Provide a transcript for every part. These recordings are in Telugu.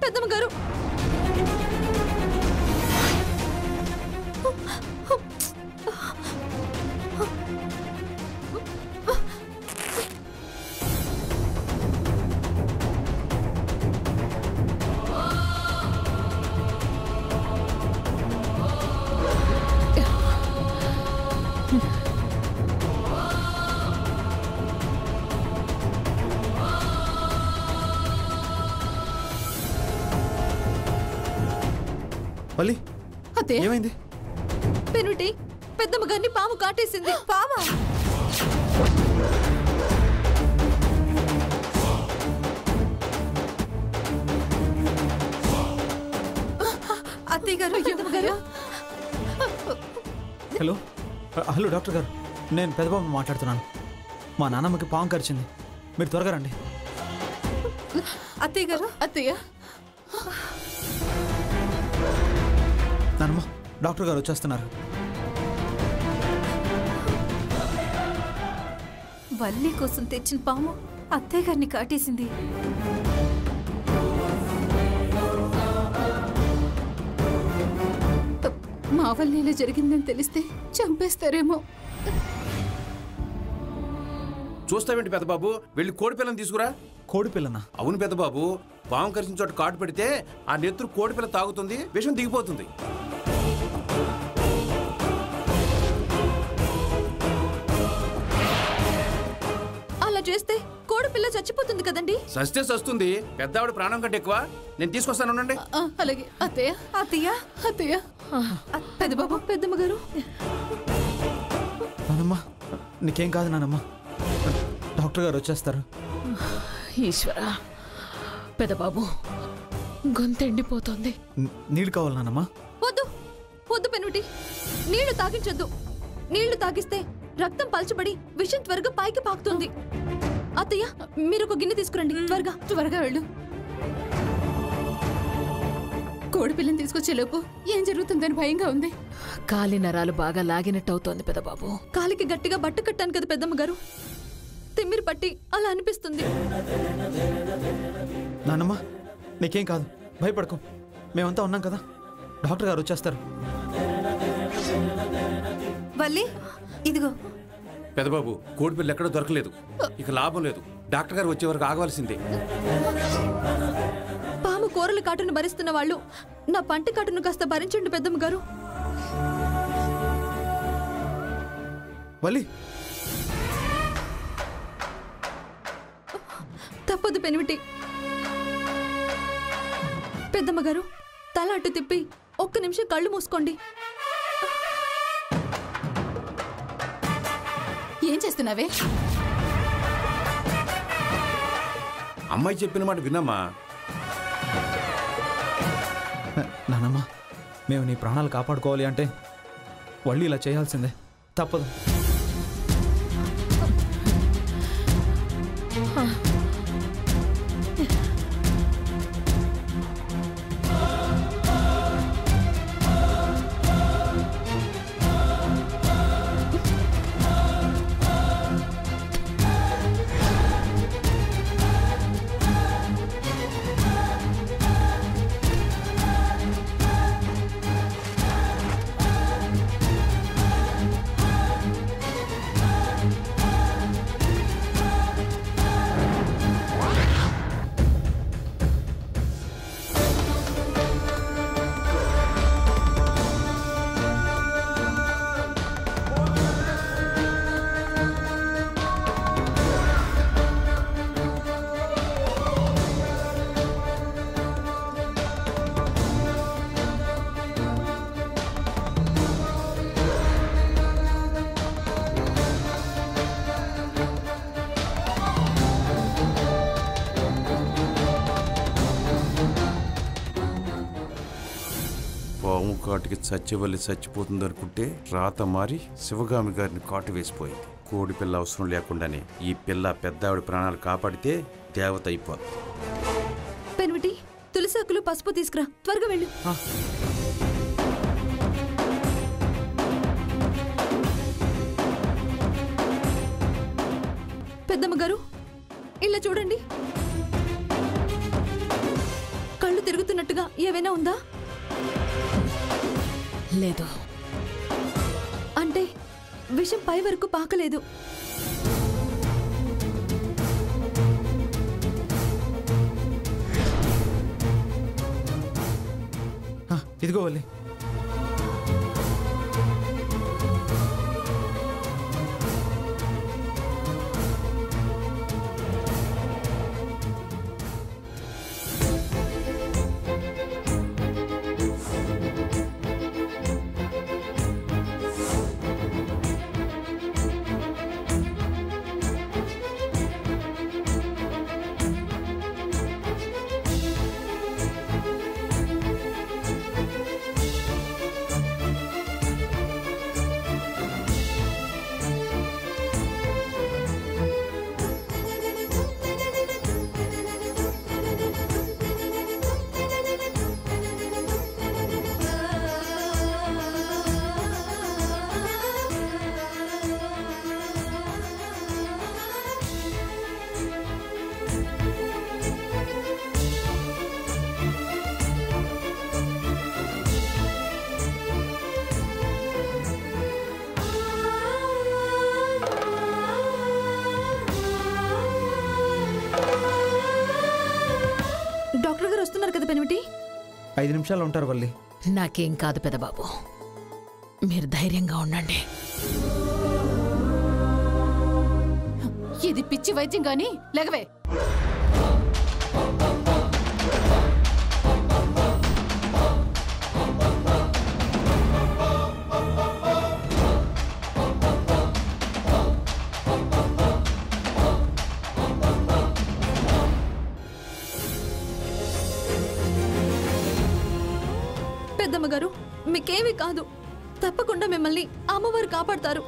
పెద్దమ్మ గారు ఏమైంది? పెనుటి పెద్దమ్మ గారిని పాము కాటేసింది. పామా? అత్తయ్య గారు, పెద్దమ్మ గారు. హలో హలో డాక్టర్ గారు, నేను పెద్దబాబు మాట్లాడుతున్నాను. మా నాన్నమ్మకి పాము కరిచింది, మీరు త్వరగా రండి. అత్తయ్య గారు. అత్తయ్య, నాన్నమ్మ డాక్టర్ గారు వచ్చేస్తున్నారు. వల్లి కోసం తెచ్చిన పాము అత్తయ్య గారిని కాటేసింది. మా వల్ల ఇలా జరిగిందని తెలిస్తే చంపేస్తారేమో. చూస్తావేంటి పెద్దబాబు, వెళ్ళి కోడి పిల్లని తీసుకురా. కోడి పిల్లనా? అవును పెద్దబాబు, పాము కరిచిన చోట కాటు పెడితే ఆ నెత్తురు కోడి పిల్ల తాగుతుంది, విషం దిగిపోతుంది. అలా చేస్తే కోడి పిల్ల చచ్చిపోతుంది కదండి. సస్తే సస్తుంది, పెద్దావిడ ప్రాణం కంటే ఎక్కువ. నేను తీసుకొస్తాను, ఉండండి. అలాగే అత్తయ్య. అత్తయ్య, అత్తయ్య. పెద్దబాబు, పెద్దమ్మ గారు. నానమ్మ నీకేం కాదు నానమ్మ, డాక్టర్ గారు వచ్చేస్తారు. ఈశ్వర, పెద్దబాబు గొంతెండిపోతుంది. నీళ్ళు కావాలి నానమ్మ? వద్దు వద్దు పెనుటి, నీళ్లు తాగించొద్దు. నీళ్లు తాగిస్తే రక్తం పల్చబడి విషం త్వరగా పైకి పాకుతుంది. అత్తయ్య, మీరు ఒక గిన్నె తీసుకురండి. త్వరగా త్వరగా వెళ్ళు. కోడి పిల్లని తీసుకొచ్చేలోపు ఏం జరుగుతుందని భయంగా ఉంది. కాలి నరాలు బాగా లాగినట్టు అవుతోంది పెద్దబాబు. కాలికి గట్టిగా బట్ట కట్టాను కదా పెద్దమ్మ గారు, తిమ్మిరి పట్టి అలా అనిపిస్తుంది. నానమ్మ నీకేం కాదు, భయపడకు, మేమంతా ఉన్నాం కదా. డాక్టర్ గారు వచ్చేస్తారు. వల్లి, ఇదిగో. పెద్దబాబు, కోడి పిల్ల ఎక్కడో దొరకలేదు, ఇక లాభం లేదు. డాక్టర్ గారు వచ్చే వరకు ఆగవలసిందే. పాము కూరల కాటును భరిస్తున్న వాళ్ళు నా పంటి కాటును కాస్త భరించండి పెద్దమ్మ గారు. వల్లి, తప్పదు పెనిమిటి. పెద్దమ్మ గారు, తల అటు తిప్పి ఒక్క నిమిషం కళ్ళు మూసుకోండి. ఏం చేస్తున్నావే? అమ్మాయి చెప్పిన మాట విన్నామా? నానమ్మ మేము నీ ప్రాణాలు కాపాడుకోవాలి అంటే వల్లి ఇలా చేయాల్సిందే, తప్పదు. పాము కాటికి చచ్చేవల్లి చచ్చిపోతుంది అనుకుంటే రాత మారి శివగామి గారిని కాటు వేసిపోయింది. కోడి పిల్ల అవసరం లేకుండానే ఈ పిల్ల పెద్దావిడ ప్రాణాలు కాపాడితే దేవత అయిపోదు. పెనిమిటి, తులసాకులు పసుపు తీసుకురా, త్వరగా వెళ్ళు. పెద్దమ్మ గారు, ఇలా చూడండి. కళ్ళు తిరుగుతున్నాయి. ఏవైనా ఉందా? లేదు. అంటే విషం పై వరకు పాకలేదు. ఇదిగో వల్లి. డాక్టర్ గారు వస్తున్నారు కదా పెనిమిటి. 5 నిమిషాలు ఉంటారు వల్లి. నాకేం కాదు పెదబాబు, మీరు ధైర్యంగా ఉండండి. ఇది పిచ్చి వైద్యం గాని లేగవే. పెద్దమ్మ గారు, మీకేమీ కాదు. తప్పకుండా మిమ్మల్ని అమ్మవారు కాపాడతారు.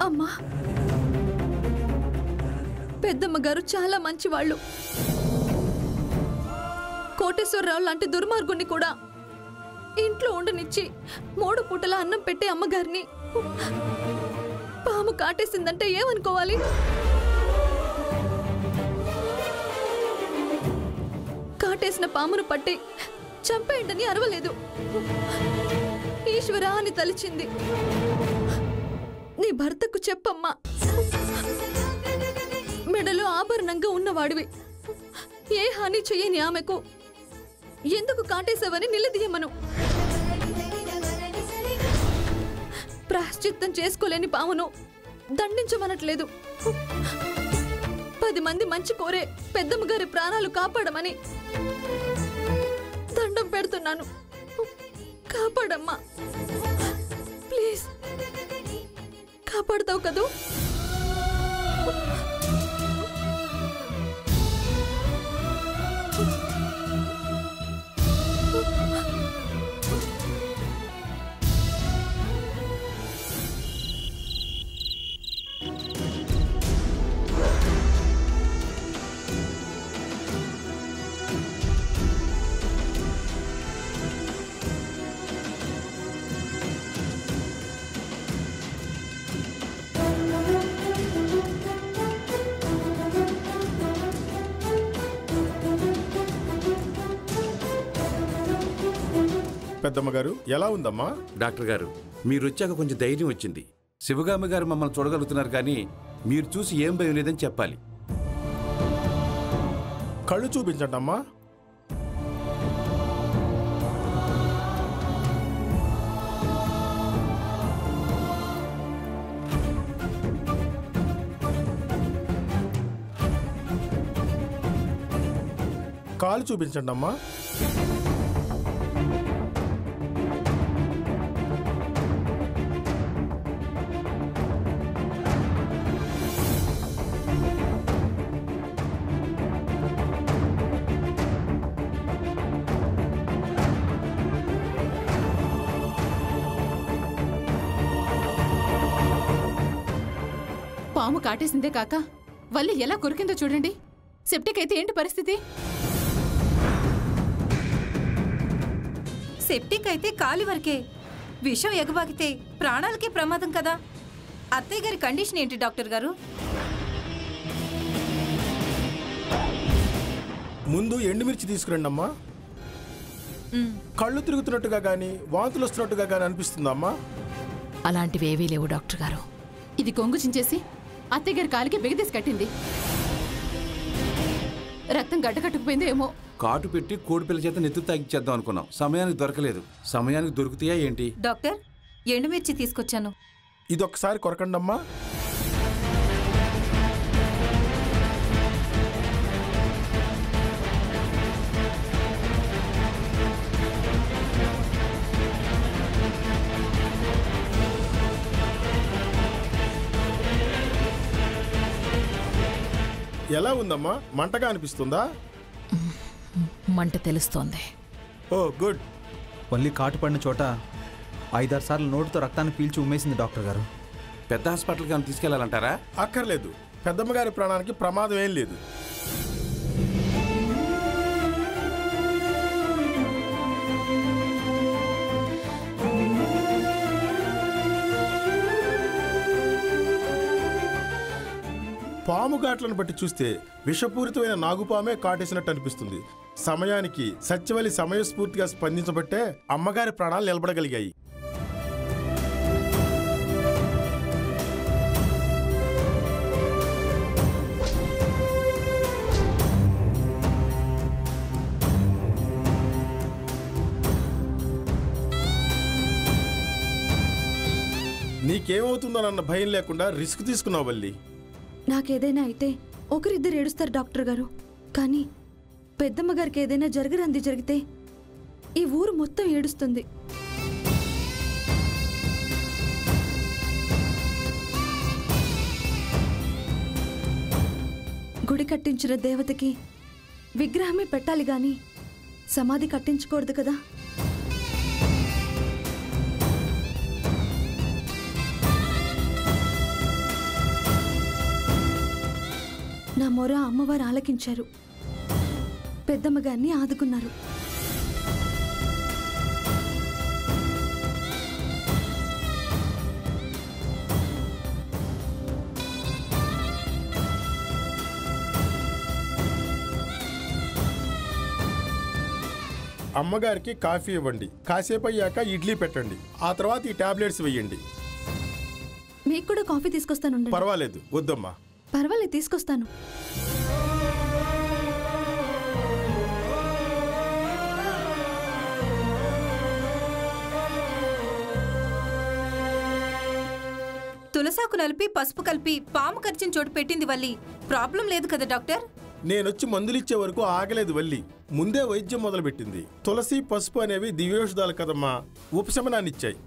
అమ్మా, పెద్దమ్మ గారు చాలా మంచివాళ్ళు. కోటేశ్వరరావు లాంటి దుర్మార్గుణ్ణి కూడా ఇంట్లో ఉండనిచ్చి 3 పూటల అన్నం పెట్టే అమ్మగారిని పాము కాటేసిందంటే ఏమనుకోవాలి? కాటేసిన పామును పట్టి చంపేయండని అరవలేదు. ఈశ్వరా అని తలిచింది. నీ భర్తకు చెప్పమ్మా, మెడలో ఆభరణంగా ఉన్నవాడివి. ఏ హాని చెయ్యని ఆమెకు ఎందుకు కాటేశావని నిలదీయమను. ప్రాశ్చిత్తం చేసుకోలేని పామును దండించమనట్లేదు. 10 మంది మంచి కోరే పెద్దమ్మ గారి ప్రాణాలు కాపాడమని దండం పెడుతున్నాను. కాపాడమ్మా, ప్లీజ్. కాపాడతావు కదూ? పెద్దమ్మ గారు ఎలా ఉందమ్మా? డాక్టర్ గారు, మీరు వచ్చాక కొంచెం ధైర్యం వచ్చింది. శివగామి గారు మమ్మల్ని చూడగలుగుతున్నారు, కానీ మీరు చూసి ఏం భయం లేదని చెప్పాలి. కళ్ళు చూపించండి అమ్మా. కాలు చూపించండి అమ్మా. పాము కాటేసిందే కాక వల్లి ఎలా కొరికిందో చూడండి. సెప్టిక్ అయితే ఏంటి పరిస్థితి? సెప్టిక్ అయితే కాలి వరకే, విషం ఎగబాకితే ప్రాణాలకే ప్రమాదం కదా. అత్తయ్య గారి కండిషన్ ఏంటి డాక్టర్ గారు? ముందు ఎండుమిర్చి తీసుకురండి అమ్మా. కళ్ళు తిరుగుతున్నట్టుగా కానీ వాంతులు వస్తున్నట్టుగా కానీ అనిపిస్తుందమ్మా? అలాంటివి ఏవీ లేవు డాక్టర్ గారు. ఇది కొంగు చించేసి అత్తయ్య గారి కాలికి బిగదీసి కట్టింది. రక్తం గడ్డకట్టుకుపోయిందో ఏమో. కాటు పెట్టి కోడిపిల్ల చేత నెత్తి తాగిచ్చేద్దాం అనుకున్నాం. సమయానికి దొరకలేదు. సమయానికి దొరుకుతాయా ఏంటి? డాక్టర్, ఎండుమిర్చి తీసుకొచ్చాను. ఇదొక్కసారి కొరకండి అమ్మా. ఎలా ఉందమ్మా? మంటగా అనిపిస్తుందా? మంట తెలుస్తోంది. ఓ గుడ్. వల్లి కాటు పడిన చోట 5-6 సార్లు నోటితో రక్తాన్ని పీల్చి ఉమ్మేసింది డాక్టర్ గారు. పెద్ద హాస్పిటల్కి ఏమైనా తీసుకెళ్లాలంటారా? అక్కర్లేదు, పెద్దమ్మగారి ప్రాణానికి ప్రమాదం ఏం లేదు. పాము ఘాట్లను బట్టి చూస్తే విషపూరితమైన నాగుపామే కాటేసినట్టు అనిపిస్తుంది. సమయానికి సత్యవల్లి సమయస్ఫూర్తిగా స్పందించబట్టే అమ్మగారి ప్రాణాలు నిలబడగలిగాయి. నీకేమవుతుందోనన్న భయం లేకుండా రిస్క్ తీసుకున్నావు వల్లి. నాకేదైనా అయితే ఒకరిద్దరు ఏడుస్తారు డాక్టర్ గారు, కానీ పెద్దమ్మ గారికి ఏదైనా జరగరంది జరిగితే ఈ ఊరు మొత్తం ఏడుస్తుంది. గుడి కట్టించిన దేవతకి విగ్రహమే పెట్టాలి గాని సమాధి కట్టించకూడదు కదా. నా మొర అమ్మవారు ఆలకించారు, పెద్దమ్మ గారిని ఆదుకున్నారు. అమ్మగారికి కాఫీ ఇవ్వండి, కాసేపు అయ్యాక ఇడ్లీ పెట్టండి, ఆ తర్వాత ఈ టాబ్లెట్స్ వేయండి. మీకు కూడా కాఫీ తీసుకొస్తాను. పర్వాలేదు, వద్దమ్మా. పర్వాలేదు, తీసుకొస్తాను. తులసాకు నలిపి పసుపు కలిపి పాము కరిచిన చోటు పెట్టింది వల్లి. ప్రాబ్లం లేదు కదా డాక్టర్? నేనొచ్చి మందులిచ్చే వరకు ఆగలేదు వల్లి, ముందే వైద్యం మొదలుపెట్టింది. తులసి పసుపు అనేవి దివ్యౌషధాలు కదమ్మా, ఉపశమనాన్నిచ్చాయి.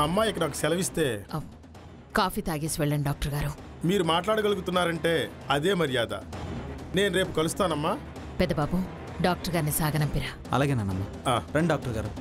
అమ్మాయికి నాకు సెలవిస్తే కాఫీ తాగేసి వెళ్ళండి డాక్టర్ గారు. మీరు మాట్లాడగలుగుతున్నారంటే అదే మర్యాద. నేను రేపు కలుస్తానమ్మా. పెద్దబాబు, డాక్టర్ గారిని సాగనంపిరా. అలాగే నాన్నమ్మ. రండి డాక్టర్ గారు.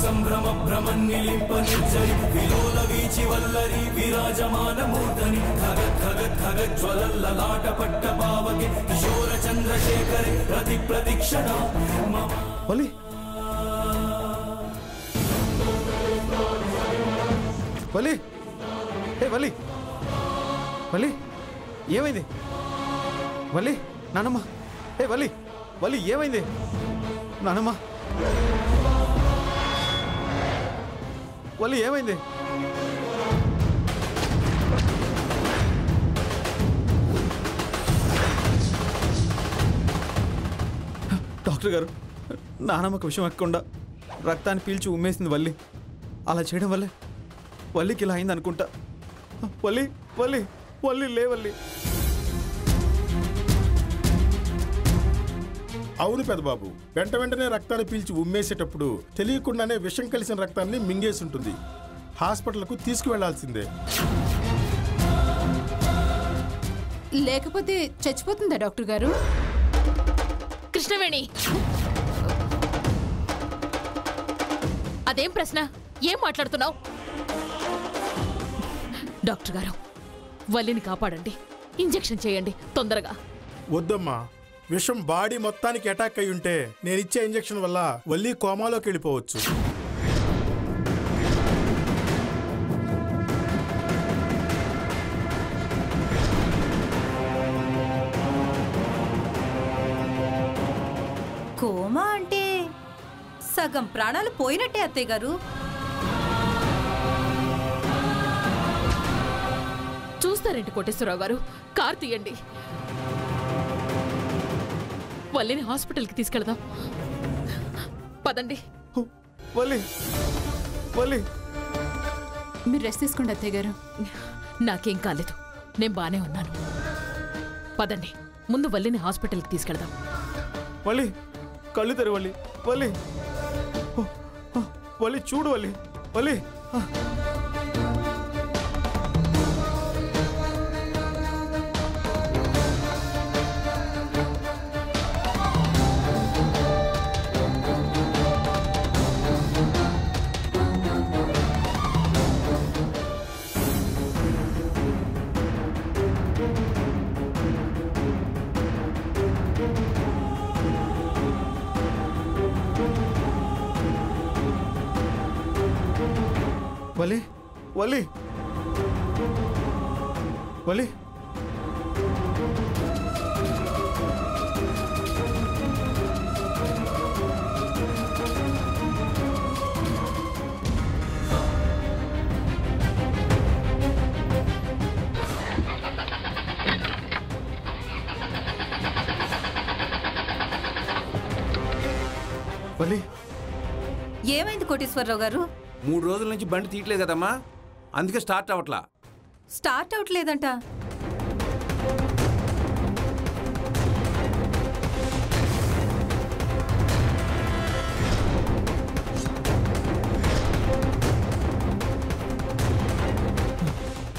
సంభ్రమ భ్రమన్నిలింప నిర్జరి విలోల వీచి వల్లరి విరాజమానమూర్ధని ఖగత్ ఖగత్ ఖగత్ జ్వలల్లలాట పట్ట పావకి కిశోర చంద్రశేఖరి ప్రతి ప్రతిక్షణ వల్లి, వల్లి, ఏ వల్లి, వల్లి ఏమైంది? వల్లి, నానమ్మ, ఏ వల్లి, వల్లి ఏమైంది? నానమ్మ, వల్లి ఏమైంది? డాక్టర్ గారు, నానమ్మకు విషయం ఎక్కకుండా రక్తాన్ని పీల్చి ఉమ్మేసింది వల్లి. అలా చేయడం వల్లే వల్లికి ఇలా అయింది అనుకుంటా. వల్లి వల్లి వల్లి లేవల్లి. అవును పెదబాబు, వెంటనే రక్తాన్ని పీల్చి ఉమ్మేసేటప్పుడు తెలియకుండానే విషం కలిసిన రక్తాన్ని మింగేసి ఉంటుంది. హాస్పిటల్కు తీసుకువెళ్లాల్సిందే. లేకపోతే చచ్చిపోతుందా డాక్టర్ గారు? కృష్ణవేణి, అదేం ప్రశ్న? ఏం మాట్లాడుతున్నావు? డాక్టర్ గారు, వల్లిని కాపాడండి, ఇంజెక్షన్ చేయండి తొందరగా. వద్దమ్మా, విషం బాడీ మొత్తానికి అటాక్ అయి ఉంటే నేనిచ్చే ఇంజెక్షన్ వల్ల వల్లి కోమాలోకి వెళ్ళిపోవచ్చు. కోమా అంటే సగం ప్రాణాలు పోయినట్టే అత్తయ్య గారు. చూస్తారేంటి కోటేశ్వరరావు గారు? కార్ తీయండి, వల్లిని హాస్పిటల్కి తీసుకెళ్దాం. పదండి. వల్లి వల్లి, మీరు రెస్ట్ తీసుకోండి అత్తయ్య గారు. నాకేం కాలేదు, నేను బానే ఉన్నాను. పదండి, ముందు వల్లిని హాస్పిటల్కి తీసుకెళ్దాం. వల్లి కళ్ళు తెరు వల్లి. వల్లి వల్లి చూడు వల్లి. వల్లి వల్లి వల్లి వల్లి వల్లి ఏమైంది కోటేశ్వరరావు గారు? 3 రోజుల నుంచి బండి తీయట్లేదు కదమ్మా, అందుకే స్టార్ట్ అవ్వట్లా. స్టార్ట్ అవట్లేదంట.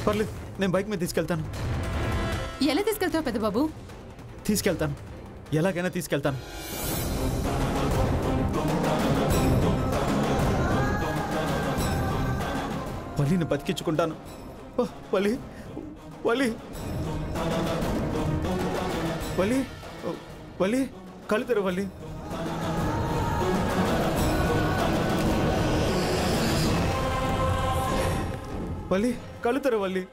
పర్లేదు, నేను బైక్ మీద తీసుకెళ్తాను. ఎలా తీసుకెళ్తావు పెద్ద బాబు? తీసుకెళ్తాను, ఎలాగైనా తీసుకెళ్తాను. వల్లిని బతికించుకుంటాను. వల్లి వల్లి వల్లి వల్లి కళ్ళు తెరు వల్లి. వల్లి కళ్ళు తెరు వల్లి.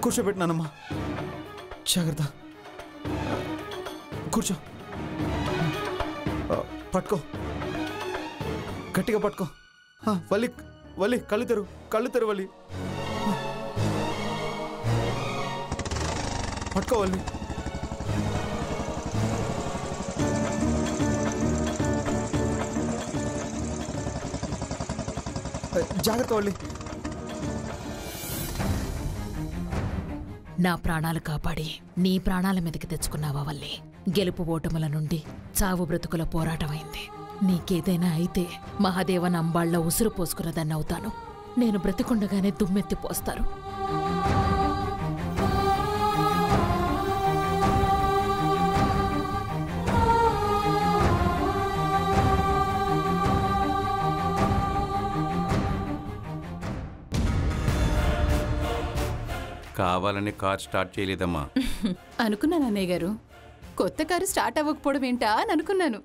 కూర్చోబెట్టినానమ్మా, జాగ్రత్త. కూర్చో, పట్టుకో, గట్టిగా పట్టుకో. వల్లి వల్లి కళ్ళు తెరు, కళ్ళు తెరు వల్లి. పట్టుకో వల్లి. జాగ్రత్త వల్లి. నా ప్రాణాలు కాపాడి నీ ప్రాణాల మీదకి తెచ్చుకున్నావా వల్లి? గెలుపు ఓటముల నుండి చావు బ్రతుకుల పోరాటమైంది. నీకేదైనా అయితే మహాదేవన్ అంబాళ్ల ఉసురు పోసుకున్నదాన్ని అవుతాను. నేను బ్రతికుండగానే దుమ్మెత్తి పోస్తారు. కావాలని కార్ స్టార్ట్ చేయలేదమ్మా. అనుకున్నాను అన్నయ్య గారు, కొత్త కారు స్టార్ట్ అవ్వకపోవడం ఏంటా అని అనుకున్నాను.